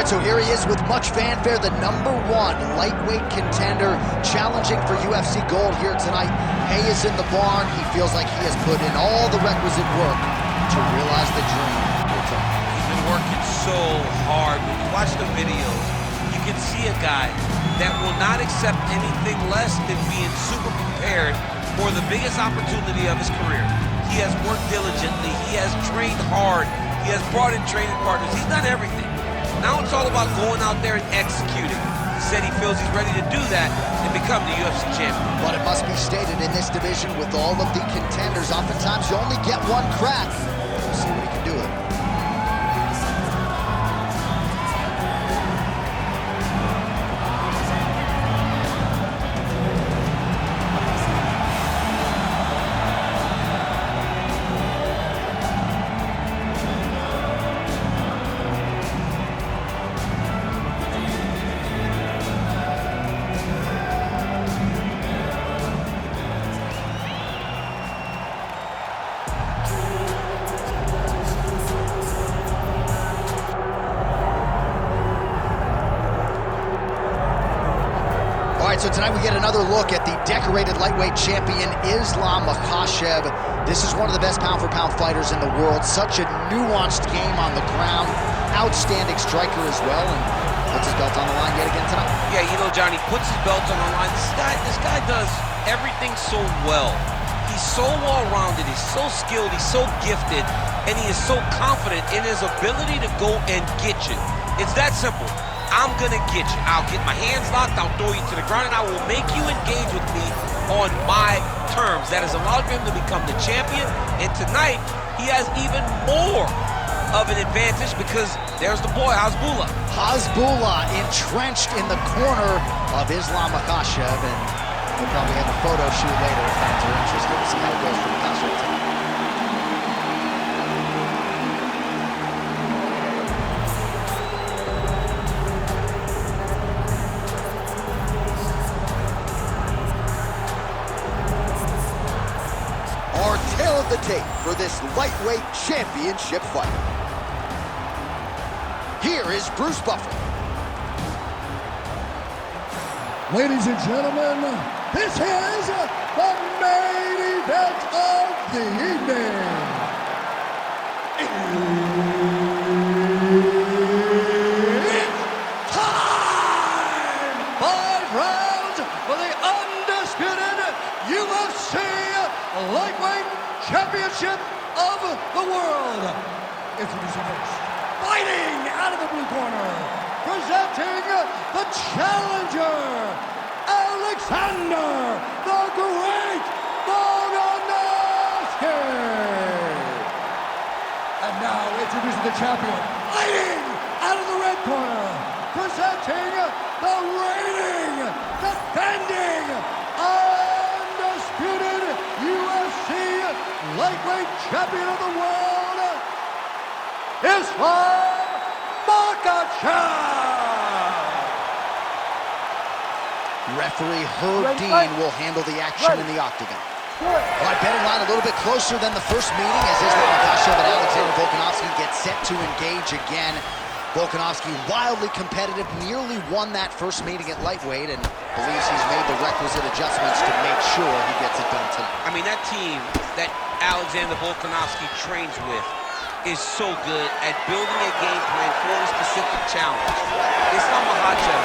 right, so here he is with much fanfare, the #1 lightweight contender, challenging for UFC gold here tonight. Hay is in the barn. He feels like he has put in all the requisite work to realize the dream here tonight. He's been working so hard. When you watch the videos, you can see a guy that will not accept anything less than being super prepared for the biggest opportunity of his career. He has worked diligently. He has trained hard. He has brought in training partners. He's done everything. Now it's all about going out there and executing. He said he feels he's ready to do that and become the UFC champion. But it must be stated, in this division with all of the contenders, oftentimes you only get one crack. We'll see what he can do with it. So tonight we get another look at the decorated lightweight champion, Islam Makhachev. This is one of the best pound-for-pound fighters in the world. Such a nuanced game on the ground. Outstanding striker as well, and puts his belt on the line yet again tonight. Yeah, you know, Johnny, puts his belt on the line. This guy does everything so well. He's so well-rounded, he's so skilled, he's so gifted, and he is so confident in his ability to go and get you. It's that simple. I'm gonna get you. I'll get my hands locked, I'll throw you to the ground, and I will make you engage with me on my terms. That has allowed him to become the champion, and tonight, he has even more of an advantage because there's the boy, Hasbullah. Hasbullah entrenched in the corner of Islam Makhachev, and we'll probably have a photo shoot later if fans are interested to see how it goes for Makhachev tonight. The tape for this lightweight championship fight. Here is Bruce Buffer. Ladies and gentlemen, this is the main event of the evening. It's time! 5 rounds for the undisputed UFC lightweight championship of the world. Introducing first, fighting out of the blue corner, presenting the challenger, Alexander the Great Volkanovski. And now introducing the champion, fighting out of the red corner, presenting the reigning, defending, undisputed UFC lightweight champion of the world, Islam Makhachev. Referee Herb Dean will handle the action in the octagon. All right, betting line a little bit closer than the first meeting as Islam Makhachev and Alexander Volkanovski get set to engage again. Volkanovski, wildly competitive, nearly won that first meeting at lightweight and believes he's made the requisite adjustments to make sure he gets it done tonight. I mean, that team that Alexander Volkanovski trains with is so good at building a game plan for a specific challenge. Islam Makhachev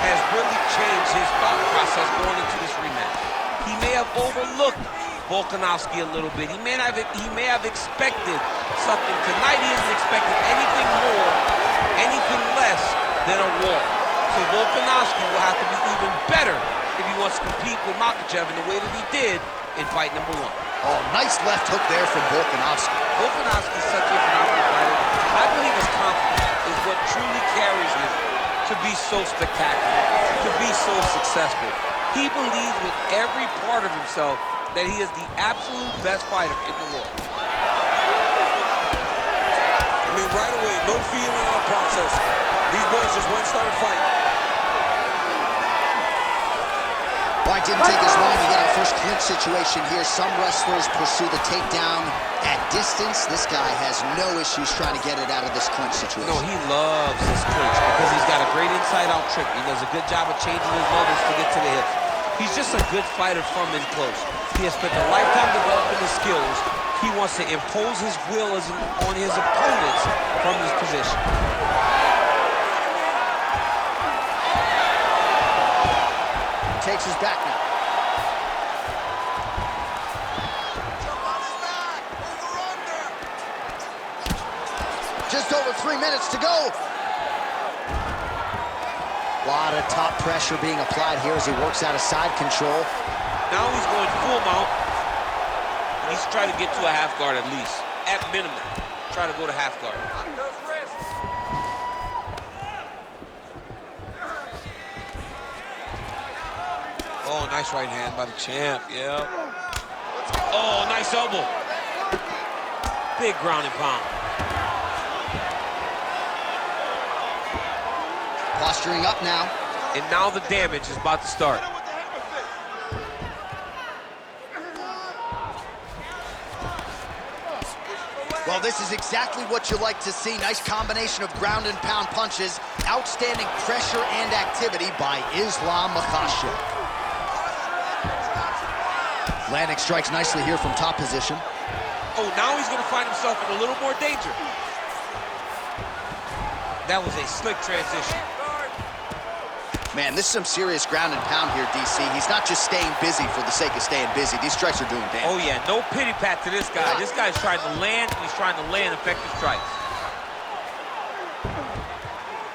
has really changed his thought process going into this rematch. He may have overlooked Volkanovski a little bit. He may have expected something. Tonight he isn't expecting anything more, anything less than a war. So Volkanovski will have to be even better if he wants to compete with Makhachev in the way that he did in fight #1. Oh, nice left hook there from Volkanovski. Volkanovski is such a phenomenal fighter. I believe his confidence is what truly carries him to be so spectacular, to be so successful. He believes with every part of himself that he is the absolute best fighter in the world. I mean, right away, no feeling in our process. These boys just went and started fighting. All All right, didn't take us long to get our first clinch situation here. Some wrestlers pursue the takedown at distance. This guy has no issues trying to get it out of this clinch situation. No, he loves this clinch because he's got a great inside-out trick. He does a good job of changing his levels to get to the hips. He's just a good fighter from in close. He has spent a lifetime developing his skills. He wants to impose his will on his opponents from this position. Takes his back now. Just over 3 minutes to go. A lot of top pressure being applied here as he works out of side control. Now he's going full mount. He's trying to get to a half guard at least. At minimum, try to go to half guard. Oh, nice right hand by the champ, yeah. Oh, nice elbow. Big ground and pound. Posturing up now. And now the damage is about to start. Well, this is exactly what you like to see. Nice combination of ground and pound punches. Outstanding pressure and activity by Islam Makhachev. Landing strikes nicely here from top position. Oh, now he's going to find himself in a little more danger. That was a slick transition. Man, this is some serious ground and pound here, DC. He's not just staying busy for the sake of staying busy. These strikes are doing damage. Oh, yeah, no pity pat to this guy. This guy's trying to land, and he's trying to land effective strikes.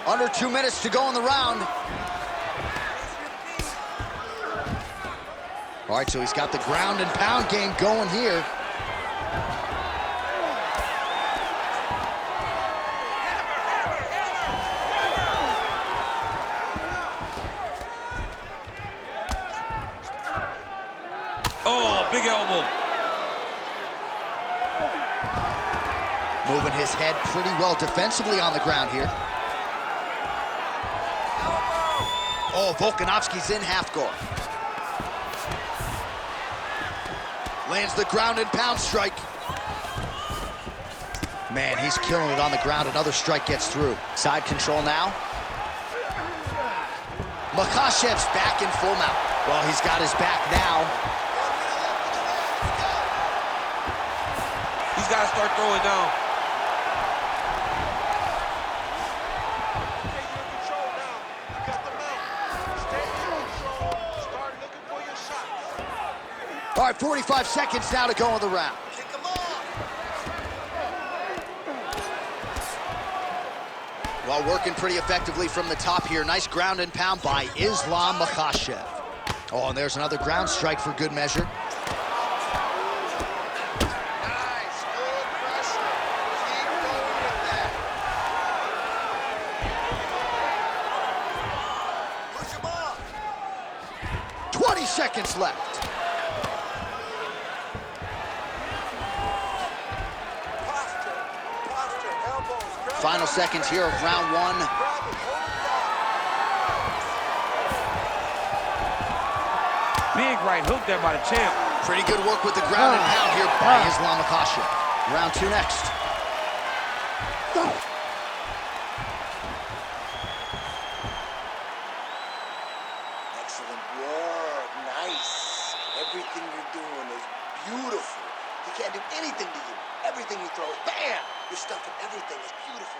Under 2 minutes to go in the round. All right, so he's got the ground and pound game going here. Oh, big elbow. Moving his head pretty well defensively on the ground here. Oh, Volkanovski's in half guard. Lands the ground and pound strike. Man, he's killing it on the ground. Another strike gets through. Side control now. Makhachev's back in full mount. Well, he's got his back now. He's got to start throwing down. All right, 45 seconds now to go in the round. Well, working pretty effectively from the top here. Nice ground and pound by Islam Makhachev. Oh, and there's another ground strike for good measure. Nice, good pressure. Keep going with that. Push him off. 20 seconds left. Final seconds here of round one. Big right hook there by the champ. Pretty good work with the ground and pound here by Islam Makhachev. Round two next. Excellent work. Nice. Everything you're doing is beautiful. He can't do anything to you. Everything you throw, bam! You're stuffing everything. It's beautiful.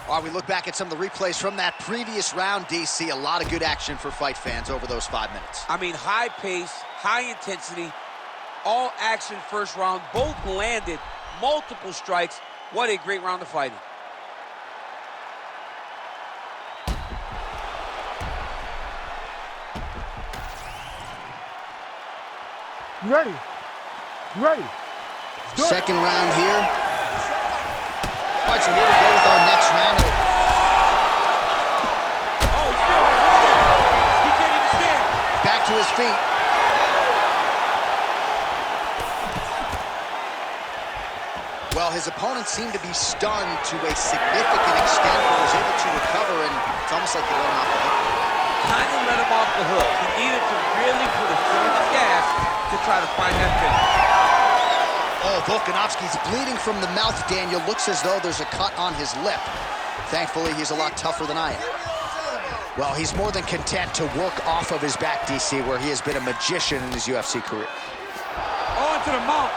All right, we look back at some of the replays from that previous round, DC. A lot of good action for fight fans over those 5 minutes. I mean, high pace, high intensity, all action first round. Both landed multiple strikes. What a great round of fighting. You ready? You ready? Second round here. All right, so here we go with our next round. Oh, still, he can't even stand. Back to his feet. Well, his opponent seemed to be stunned to a significant extent, but was able to recover, and it's almost like he let him off the hook. Kind of let him off the hook. He needed to really put his foot on the gas to try to find that finish. Oh, Volkanovski's bleeding from the mouth, Daniel. Looks as though there's a cut on his lip. Thankfully, he's a lot tougher than I am. Well, he's more than content to work off of his back, DC, where he has been a magician in his UFC career. On to the mount.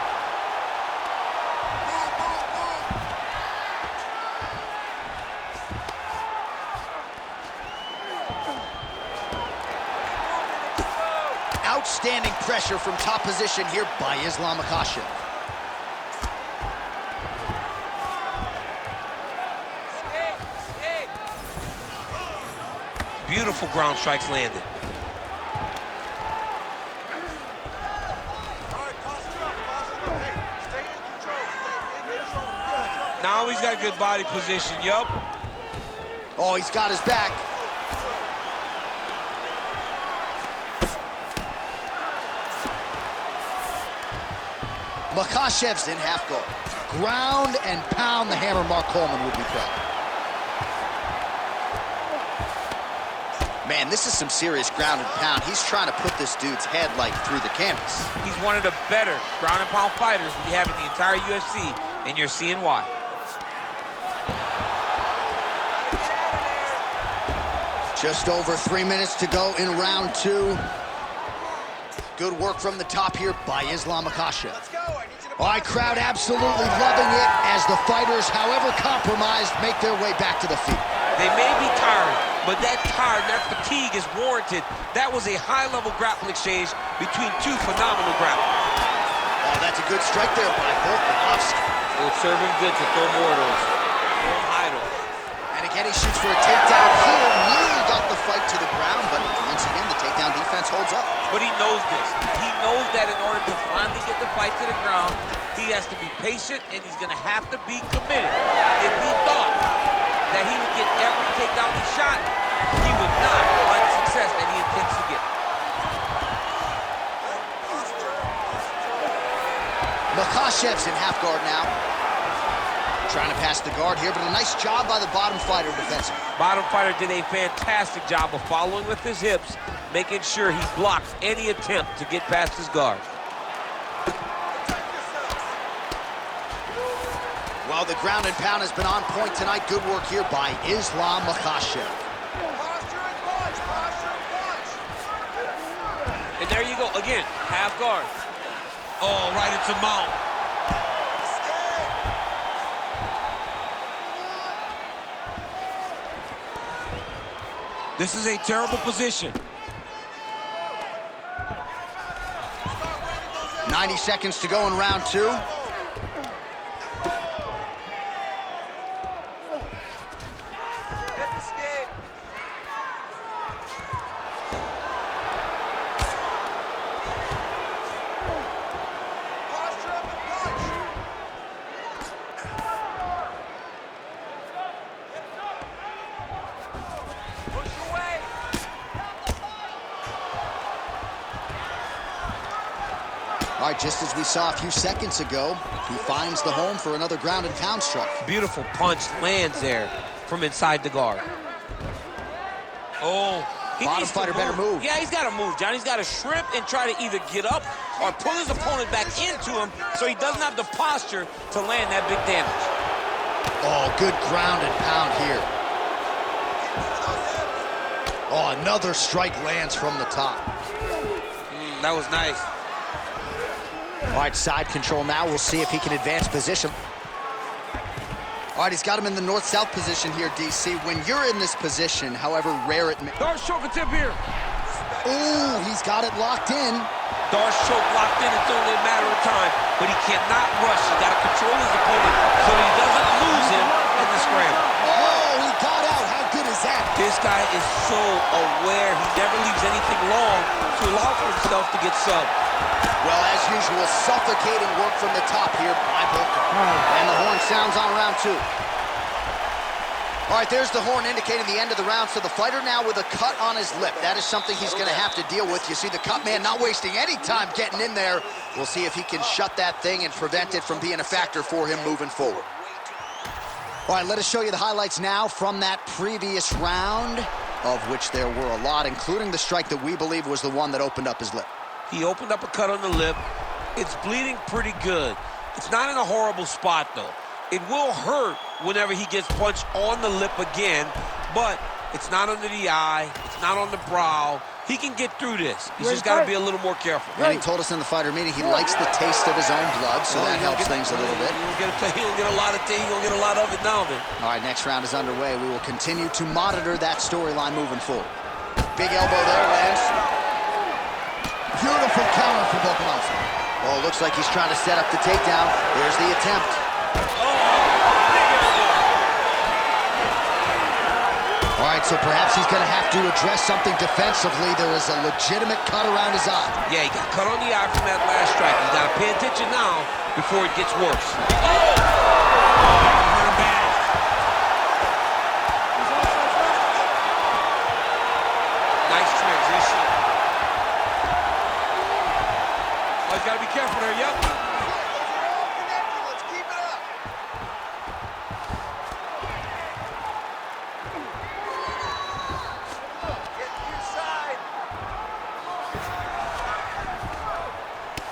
Outstanding pressure from top position here by Islam Makhachev. Beautiful ground strikes landed. Now he's got good body position, yup. Oh, he's got his back. Makhachev's in half guard. Ground and pound the hammer. Mark Coleman would be proud. Man, this is some serious ground and pound. He's trying to put this dude's head, like, through the canvas. He's one of the better ground and pound fighters we have in the entire UFC, and you're seeing why. Just over 3 minutes to go in round two. Good work from the top here by Islam Makhachev. All right, crowd absolutely loving it as the fighters, however compromised, make their way back to the feet. They may be tired, but that tired, that fatigue is warranted. That was a high-level grappling exchange between two phenomenal grapplers. Oh, that's a good strike there by Volkanovski. It would serve him good to throw more of those. Idle. And again, he shoots for a takedown here. Nearly got the fight to the ground, but once again, the takedown defense holds up. But he knows this. He knows that in order to finally get the fight to the ground, he has to be patient, and he's going to have to be committed. If he thought that he would get every takedown he shot, he would not find the success that he intends to get. Makhachev's in half guard now. Trying to pass the guard here, but a nice job by the bottom fighter defensively. Bottom fighter did a fantastic job of following with his hips, making sure he blocks any attempt to get past his guard. Well, the ground and pound has been on point tonight. Good work here by Islam Makhachev. And there you go, again, half guard. Oh, right into mount. This is a terrible position. 90 seconds to go in round two. All right, just as we saw a few seconds ago, he finds the home for another ground and pound strike. Beautiful punch lands there from inside the guard. Oh, he bottom needs to fighter better move. Yeah, he's got to move, John. He's got to shrimp and try to either get up or pull his opponent back into him so he doesn't have the posture to land that big damage. Oh, good ground and pound here. Oh, another strike lands from the top. That was nice. All right, side control now. We'll see if he can advance position. All right, he's got him in the north-south position here, DC. When you're in this position, however rare it may... Darce choke attempt here. Ooh, he's got it locked in. Darce choke locked in. It's only a matter of time, but he cannot rush. He's got to control his opponent so he doesn't lose him in the scramble. Oh, he got out. How good is that? This guy is so aware. He never leaves anything long to allow for himself to get subbed. Well, as usual, suffocating work from the top here by Volkov. And the horn sounds on round two. All right, there's the horn indicating the end of the round. So the fighter now with a cut on his lip. That is something he's going to have to deal with. You see the cut man not wasting any time getting in there. We'll see if he can shut that thing and prevent it from being a factor for him moving forward. All right, let us show you the highlights now from that previous round. of which there were a lot, including the strike that we believe was the one that opened up his lip. He opened up a cut on the lip. It's bleeding pretty good. It's not in a horrible spot, though. It will hurt whenever he gets punched on the lip again, but it's not under the eye. It's not on the brow. He can get through this. He's just got to be a little more careful. And he told us in the fighter meeting he likes the taste of his own blood, so that helps things a little bit. He don't get a lot of things. He don't get a lot of it now, then. All right, next round is underway. We will continue to monitor that storyline moving forward. Big elbow there, lands. Beautiful counter for Volkanovski. Oh, looks like he's trying to set up the takedown. There's the attempt. All right, so perhaps he's going to have to address something defensively. There is a legitimate cut around his eye. Yeah, he got cut on the eye from that last strike. He's got to pay attention now before it gets worse. Oh! Nice transition. Oh, he's got to be careful there, yep. Let's keep it up.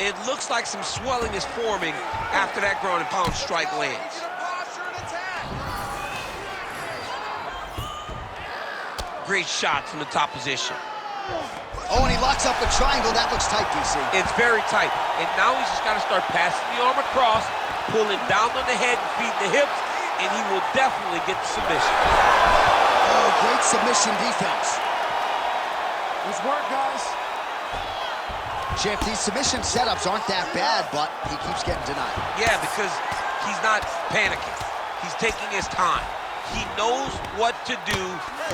It looks like some swelling is forming after that ground and pound strike lands. Great shot from the top position. Oh, and he locks up a triangle. That looks tight, DC. It's very tight. And now he's just got to start passing the arm across, pulling down on the head and feeding the hips, and he will definitely get the submission. Oh, great submission defense. Nice work, guys. Champ, these submission setups aren't that bad, but he keeps getting denied. Yeah, because he's not panicking. He's taking his time. He knows what to do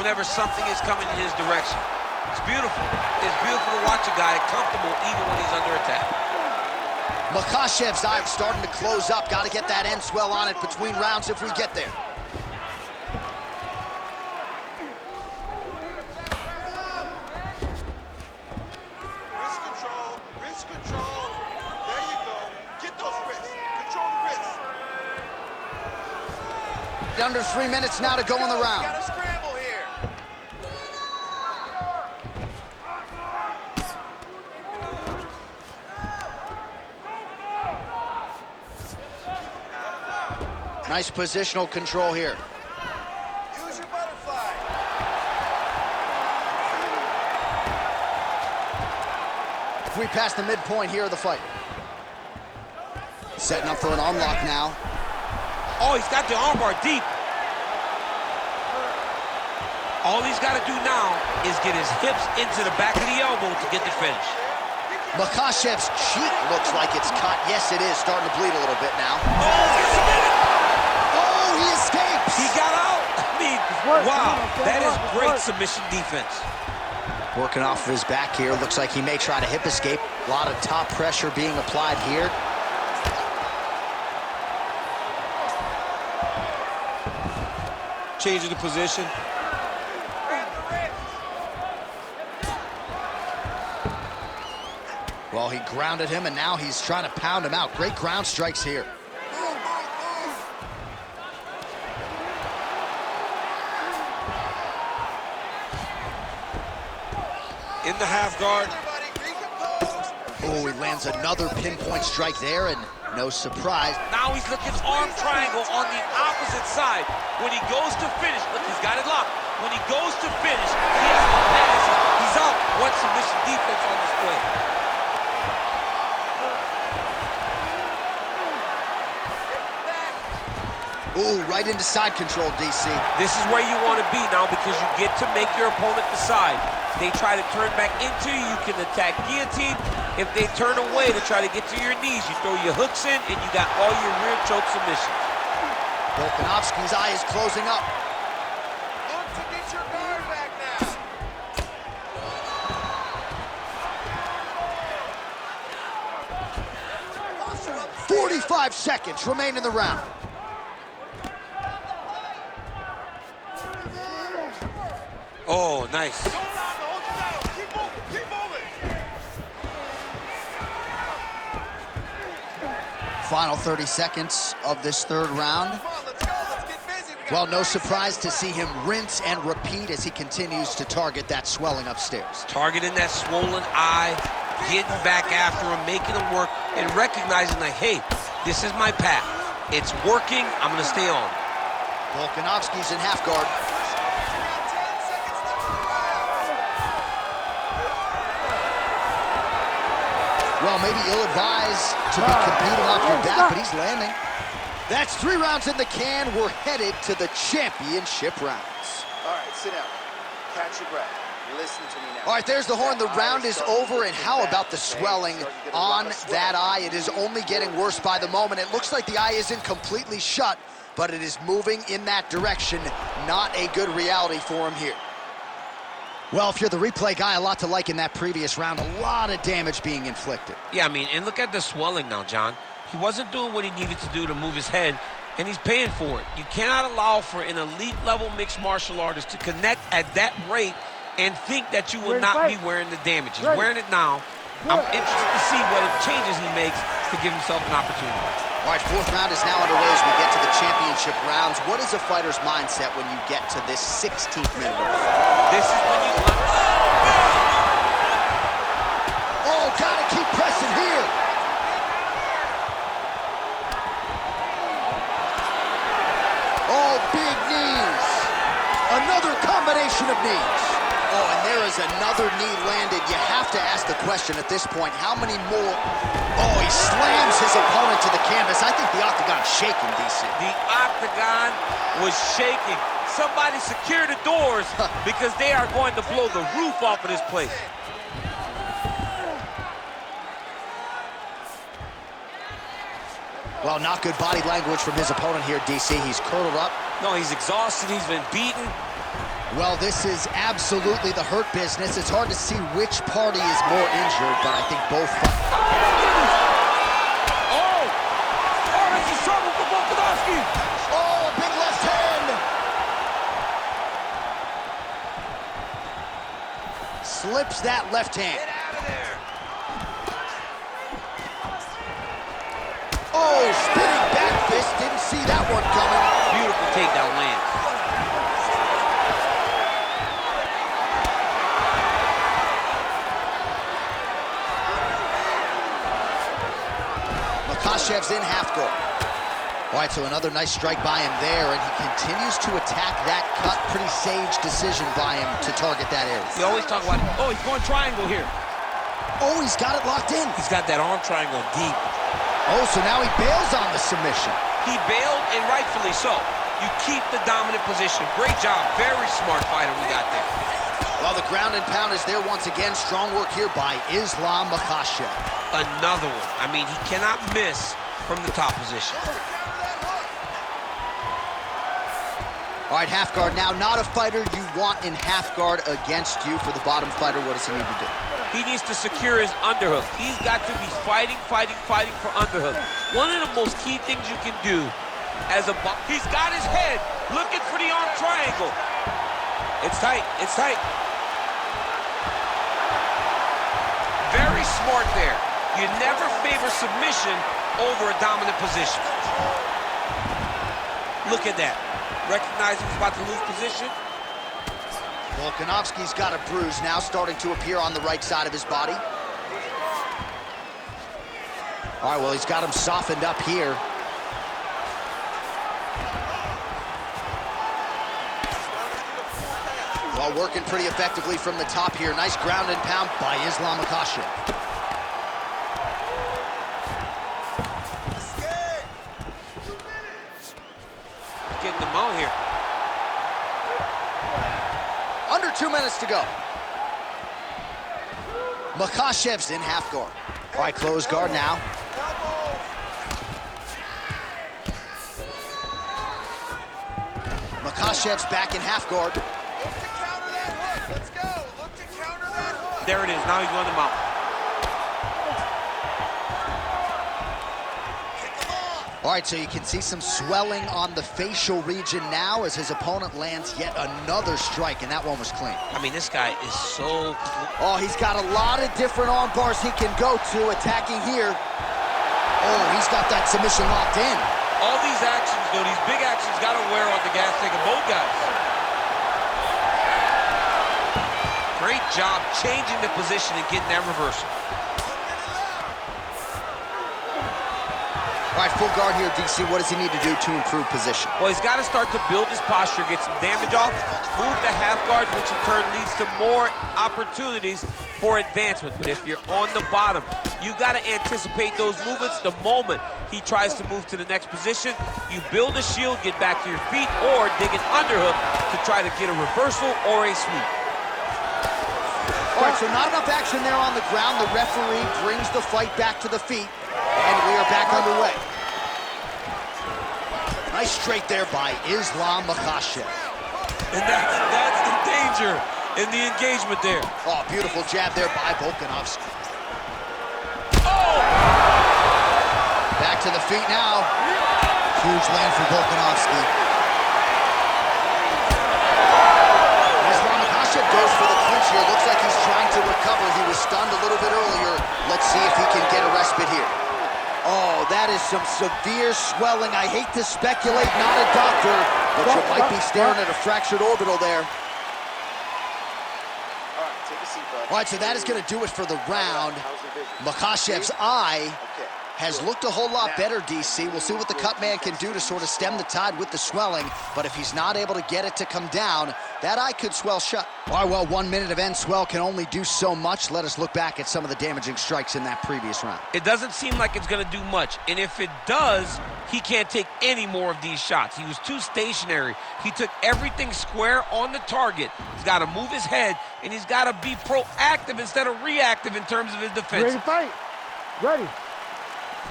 whenever something is coming in his direction. It's beautiful. It's beautiful to watch a guy comfortable even when he's under attack. Makhachev's eye is starting to close up. Got to get that end swell on it between rounds if we get there. Wrist control, wrist control. There you go. Get those wrists. Control the wrists. Under 3 minutes now to go in the round. Got to scramble here. Nice positional control here. Use your butterfly. We pass the midpoint here of the fight. Setting up for an unlock now. Oh, he's got the armbar deep. All he's got to do now is get his hips into the back of the elbow to get the finish. Makhachev's cheek looks like it's cut. Yes, it is. Starting to bleed a little bit now. Oh, he escapes. He got out. I mean, wow, that is great submission defense. Working off of his back here. Looks like he may try to hip escape. A lot of top pressure being applied here. Changing the position. Well, he grounded him, and now he's trying to pound him out. Great ground strikes here. In the half guard. Oh, he lands another pinpoint strike there, and no surprise. Now he's looking arm triangle on the opposite side. When he goes to finish, look, he's got it locked. When he goes to finish, he has to pass. He's out. One submission defense on display. Ooh, right into side control, DC. This is where you want to be now because you get to make your opponent decide. They try to turn back into you, you can attack guillotine. If they turn away to try to get to your knees, you throw your hooks in and you got all your rear choke submissions. Volkanovski's eye is closing up. Look to get your guard back now. 45 seconds remain in the round. Oh, nice. Keep moving, keep moving. Final 30 seconds of this third round. Come on, let's go. Let's get busy. We got Well, no surprise to see him rinse and repeat as he continues to target that swelling upstairs. Targeting that swollen eye, getting back after him, making him work, and recognizing that, hey, this is my path. It's working, I'm gonna stay on. Volkanovski's in half guard. Well, maybe ill-advised to be competing off your back, but he's landing. That's 3 rounds in the can. We're headed to the championship rounds. All right, sit down. Catch your breath. Listen to me now. All right, there's the horn. The round is over, and how about the swelling on that eye? It is only getting worse by the moment. It looks like the eye isn't completely shut, but it is moving in that direction. Not a good reality for him here. Well, if you're the replay guy, a lot to like in that previous round. A lot of damage being inflicted. Yeah, I mean, and look at the swelling now, John. He wasn't doing what he needed to do to move his head, and he's paying for it. You cannot allow for an elite-level mixed martial artist to connect at that rate and think that you will not be wearing the damage. He's wearing it now. I'm interested to see what changes he makes to give himself an opportunity. All right, 4th round is now underway as we get to the championship rounds. What is a fighter's mindset when you get to this 16th minute? This is when you... Oh, gotta keep pressing here. Oh, big knees. Another combination of knees. Oh, and there is another knee landed. You have to ask the question at this point, how many more? Oh, he slams his opponent to the canvas. I think the octagon's shaking, DC. The octagon was shaking. Somebody secure the doors because they are going to blow the roof off of this place. Well, not good body language from his opponent here, DC. He's curled up. No, he's exhausted. He's been beaten. Well, this is absolutely the hurt business. It's hard to see which party is more injured, but I think both. Oh, this is trouble for Volkanovski. Oh, big left hand. Slips that left hand. Get out of there. Oh, spinning back fist. Didn't see that one coming. Beautiful takedown lands. Makhachev's in half guard. All right, so another nice strike by him there, and he continues to attack that cut. Pretty sage decision by him to target that area. You always talk about, oh, he's going triangle here. Oh, he's got it locked in. He's got that arm triangle deep. Oh, so now he bails on the submission. He bailed, and rightfully so. You keep the dominant position. Great job. Very smart fighter we got there. Well, the ground and pound is there once again. Strong work here by Islam Makhachev. Another one. I mean, he cannot miss from the top position. All right, half guard now. Not a fighter you want in half guard against you. For the bottom fighter, what does he need to do? He needs to secure his underhook. He's got to be fighting for underhook. One of the most key things you can do as a boxer, he's got his head looking for the arm triangle. It's tight, it's tight. Very smart there. You never favor submission over a dominant position. Look at that. Recognizing he's about to lose position. Volkanovski's got a bruise now starting to appear on the right side of his body. All right, well, he's got him softened up here. Well, working pretty effectively from the top here. Nice ground and pound by Islam Makhachev. Getting them out here. Under 2 minutes to go. Makhachev's in half guard. All right, close guard now. Makhachev's back in half guard. There it is. Now he's on the mount. All right, so you can see some swelling on the facial region now as his opponent lands yet another strike, and that one was clean. I mean, this guy is so... Oh, he's got a lot of different arm bars he can go to, attacking here. Oh, he's got that submission locked in. All these actions, though, these big actions got to wear on the gas tank of both guys. Great job changing the position and getting that reversal. All right, full guard here, DC. What does he need to do to improve position? Well, he's got to start to build his posture, get some damage off, move the half guard, which in turn leads to more opportunities for advancement. But if you're on the bottom, you got to anticipate those movements the moment he tries to move to the next position. You build a shield, get back to your feet, or dig an underhook to try to get a reversal or a sweep. All right, so not enough action there on the ground. The referee brings the fight back to the feet, and we are back underway. Nice straight there by Islam Makhachev. And that's the danger in the engagement there. Oh, beautiful jab there by Volkanovski. Oh! Back to the feet now. Huge land for Volkanovski. Islam Makhachev goes for the clinch here. Looks like he's trying to recover. He was stunned a little bit earlier. Let's see if he can get a respite here. Oh, that is some severe swelling. I hate to speculate, not a doctor, but you might be staring at a fractured orbital there. All right, take a seat, bud. All right, so that is going to do it for the round. Makhachev's eye has looked a whole lot better, DC. We'll see what the cut man can do to sort of stem the tide with the swelling, but if he's not able to get it to come down, that eye could swell shut. All right, well, 1 minute of end swell can only do so much. Let us look back at some of the damaging strikes in that previous round. It doesn't seem like it's going to do much, and if it does, he can't take any more of these shots. He was too stationary. He took everything square on the target. He's got to move his head, and he's got to be proactive instead of reactive in terms of his defense. Ready to fight? Ready.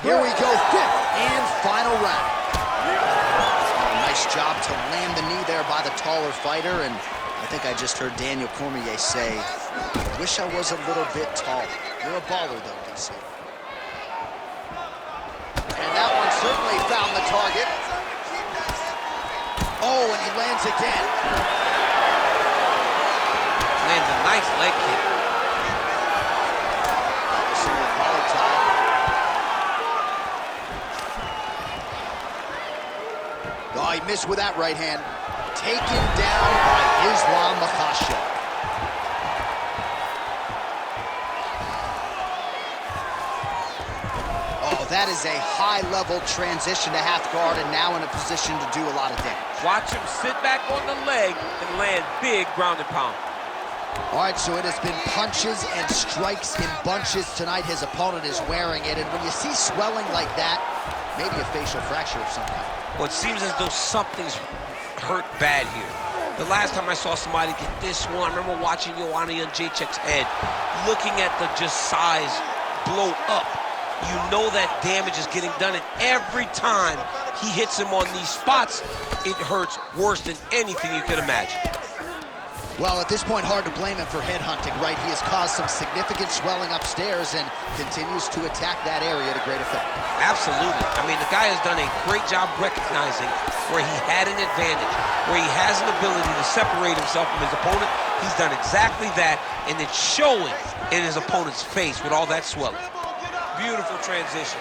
Here we go, fifth and final round. Oh, nice job to land the knee there by the taller fighter, and I think I just heard Daniel Cormier say, wish I was a little bit taller. You're a baller though, DC. And that one certainly found the target. Oh, and he lands again. Lands a nice leg kick. Single collar tie. Oh, he missed with that right hand. Taken down by Islam Makhachev. Oh, that is a high-level transition to half guard and now in a position to do a lot of damage. Watch him sit back on the leg and land big ground and pound. All right, so it has been punches and strikes in bunches tonight. His opponent is wearing it, and when you see swelling like that, maybe a facial fracture of some kind. Well, it seems as though something's hurt bad here. The last time I saw somebody get this one, I remember watching Joanna Jędrzejczyk's head, looking at the just size blow up. You know that damage is getting done, and every time he hits him on these spots, it hurts worse than anything you could imagine. Well, at this point, hard to blame him for headhunting, right? He has caused some significant swelling upstairs and continues to attack that area to great effect. Absolutely. I mean, the guy has done a great job recognizing where he had an advantage, where he has an ability to separate himself from his opponent. He's done exactly that, and it's showing in his opponent's face with all that swelling. Beautiful transition.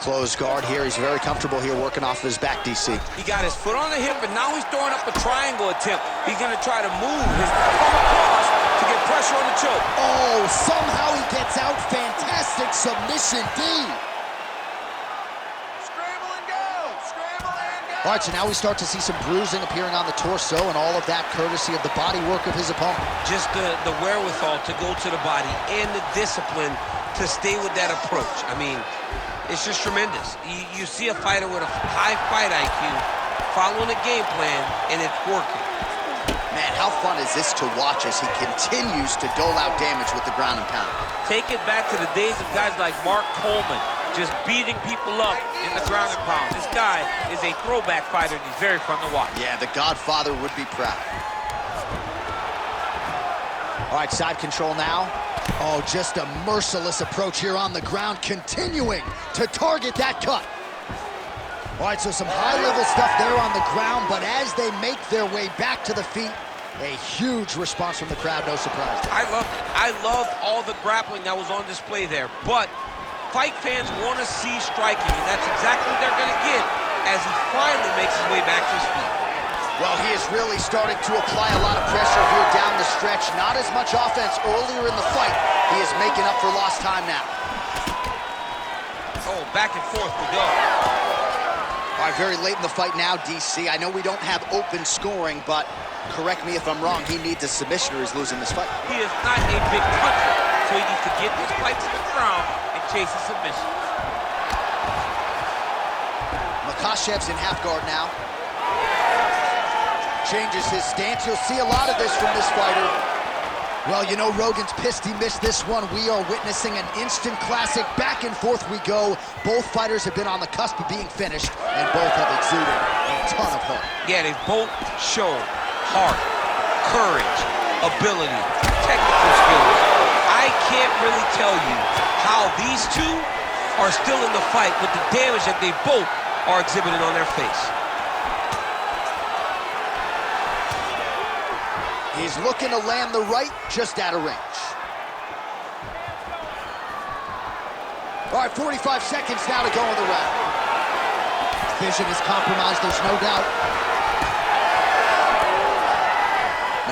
Closed guard here. He's very comfortable here working off of his back, DC. He got his foot on the hip, and now he's throwing up a triangle attempt. He's going to try to move his thumb across to get pressure on the choke. Oh, somehow he gets out. Fantastic submission, D. Scramble and go! Scramble and go! All right, so now we start to see some bruising appearing on the torso, and all of that courtesy of the body work of his opponent. Just the wherewithal to go to the body and the discipline to stay with that approach. I mean, it's just tremendous. You see a fighter with a high fight IQ following a game plan, and it's working. Man, how fun is this to watch as he continues to dole out damage with the ground and pound? Take it back to the days of guys like Mark Coleman, just beating people up in the ground and pound. This guy is a throwback fighter, and he's very fun to watch. Yeah, the Godfather would be proud. All right, side control now. Oh, just a merciless approach here on the ground, continuing to target that cut. All right, so some high-level stuff there on the ground, but as they make their way back to the feet, a huge response from the crowd, no surprise. I loved it. I loved all the grappling that was on display there, but Fight fans want to see striking, and that's exactly what they're going to get as he finally makes his way back to his feet. Well, he is really starting to apply a lot of pressure here down the stretch. Not as much offense earlier in the fight. He is making up for lost time now. Oh, back and forth we go. All right, very late in the fight now, DC. I know we don't have open scoring, but correct me if I'm wrong, he needs a submission or he's losing this fight. He is not a big puncher, so he needs to get this fight to the ground and chase a submission. Makhachev's in half guard now. Changes his stance. You'll see a lot of this from this fighter. Well, you know, Rogan's pissed he missed this one. We are witnessing an instant classic. Back and forth we go. Both fighters have been on the cusp of being finished, and both have exuded a ton of heart. Yeah, they both show heart, courage, ability, technical skills. I can't really tell you how these two are still in the fight with the damage that they both are exhibiting on their face. He's looking to land the right, just out of range. All right, 45 seconds now to go in the round. Vision is compromised, there's no doubt.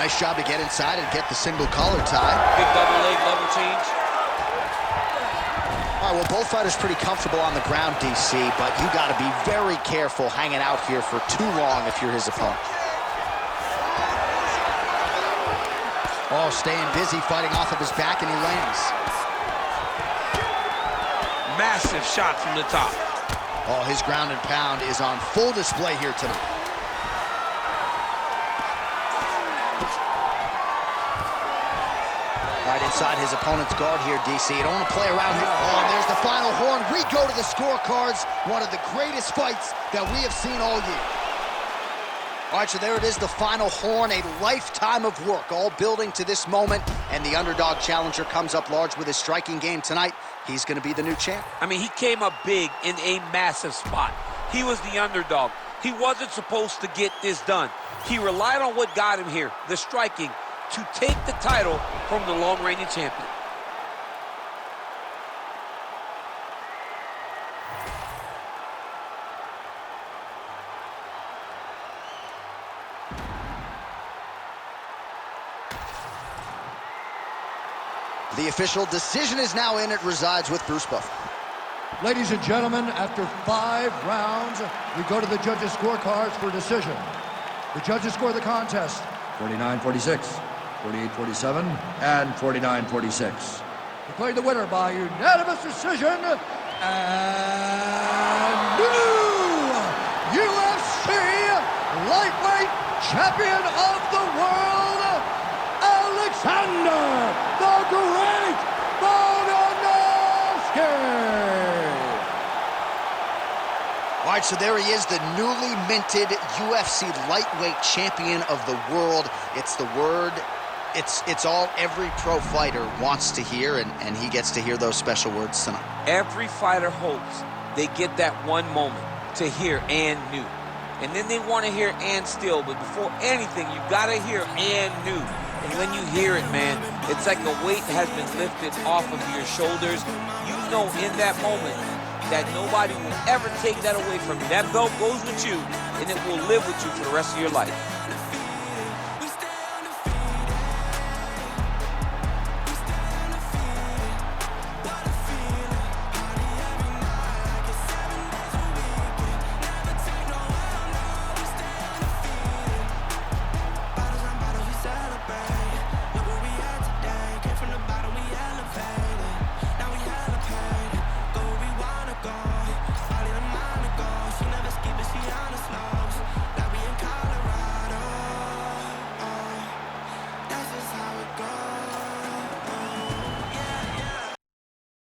Nice job to get inside and get the single collar tie. Big double leg level change. All right, well, both fighters pretty comfortable on the ground, DC, but you got to be very careful hanging out here for too long if you're his opponent. Oh, staying busy, fighting off of his back, and he lands. Massive shot from the top. Oh, his ground and pound is on full display here tonight. Right inside his opponent's guard here, DC. You don't want to play around here. Oh, and there's the final horn. We go to the scorecards. One of the greatest fights that we have seen all year. All right, so there it is, the final horn, a lifetime of work, all building to this moment, and the underdog challenger comes up large with his striking game tonight. He's going to be the new champ. I mean, he came up big in a massive spot. He was the underdog. He wasn't supposed to get this done. He relied on what got him here, the striking, to take the title from the long-reigning champion. The official decision is now in. It resides with Bruce Buffer. Ladies and gentlemen, after 5 rounds, we go to the judges' scorecards for decision. The judges score the contest 49-46, 48-47, and 49-46. Declared the winner by unanimous decision, and new UFC lightweight champion of the world, Alexander the Great Volkanovski! All right, so there he is, the newly minted UFC lightweight champion of the world. It's the word, it's all every pro fighter wants to hear, and he gets to hear those special words tonight. Every fighter hopes they get that one moment to hear "and new." And then they want to hear "and still," but before anything, you gotta hear "and new." And when you hear it, man, it's like a weight has been lifted off of your shoulders. You know in that moment that nobody will ever take that away from you. That belt goes with you, and it will live with you for the rest of your life. That's just how it goes.